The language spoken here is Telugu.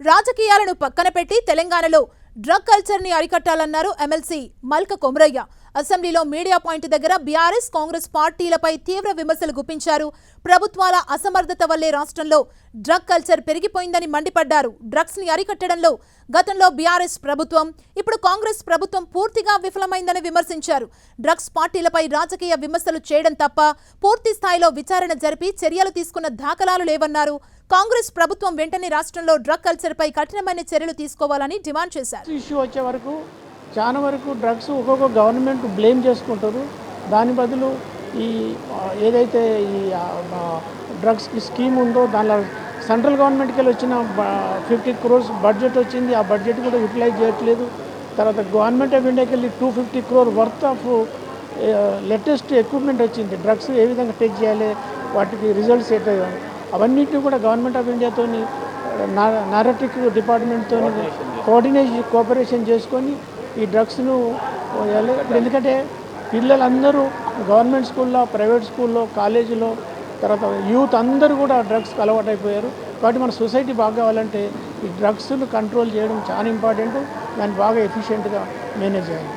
రాజకీయాలను పక్కన పెట్టి తెలంగాణలో డ్రగ్ కల్చర్ ని అరికట్టాలన్నారు ఎమ్మెల్సీ మల్క కొమరయ్య. అసెంబ్లీలో మీడియా పాయింట్ దగ్గర బీఆర్ఎస్ కాంగ్రెస్ పార్టీలపై తీవ్ర విమర్శలు గుప్పించారు. ప్రభుత్వాల అసమర్థత వల్లే రాష్ట్రంలో డ్రగ్ కల్చర్ పెరిగిపోయిందని మండిపడ్డారు. డ్రగ్స్ ని అరికట్టడంలో గతంలో బీఆర్ఎస్ ప్రభుత్వం, ఇప్పుడు కాంగ్రెస్ ప్రభుత్వం పూర్తిగా విఫలమైందని విమర్శించారు. డ్రగ్స్ పార్టీలపై రాజకీయ విమర్శలు చేయడం తప్ప పూర్తి స్థాయిలో విచారణ జరిపి చర్యలు తీసుకున్న దాఖలాలు లేవన్నారు. కాంగ్రెస్ ప్రభుత్వం వెంటనే రాష్ట్రంలో డ్రగ్ కల్చర్ పై కఠినమైన చర్యలు తీసుకోవాలని డిమాండ్ చేశారు. ఇష్యూ వచ్చే వరకు చాలా వరకు డ్రగ్స్ ఒక్కొక్క గవర్నమెంట్ బ్లేమ్ చేసుకుంటారు. దాని బదులు ఈ ఏదైతే ఈ డ్రగ్స్కి స్కీమ్ ఉందో దానిలో సెంట్రల్ గవర్నమెంట్కి వెళ్ళి వచ్చిన 50 crores బడ్జెట్ వచ్చింది. ఆ బడ్జెట్ కూడా యూటిలైజ్ చేయట్లేదు. తర్వాత గవర్నమెంట్ ఆఫ్ ఇండియాకి వెళ్ళి 250 crore worth of latus equipment వచ్చింది. డ్రగ్స్ ఏ విధంగా టెస్ట్ చేయాలి, వాటికి రిజల్ట్స్ ఏంటో అవన్నిటిని కూడా గవర్నమెంట్ ఆఫ్ ఇండియాతో నార్కోటిక్ డిపార్ట్మెంట్తో కోఆపరేషన్ చేసుకొని ఈ డ్రగ్స్ను ఎందుకంటే పిల్లలందరూ గవర్నమెంట్ స్కూల్లో, ప్రైవేట్ స్కూల్లో, కాలేజీలో, తర్వాత యూత్ అందరూ కూడా డ్రగ్స్కి అలవాటు అయిపోయారు. కాబట్టి మన సొసైటీ బాగా కావాలంటే ఈ డ్రగ్స్ను కంట్రోల్ చేయడం చాలా ఇంపార్టెంట్. దాన్ని బాగా ఎఫిషియెంట్గా మేనేజ్ చేయాలి.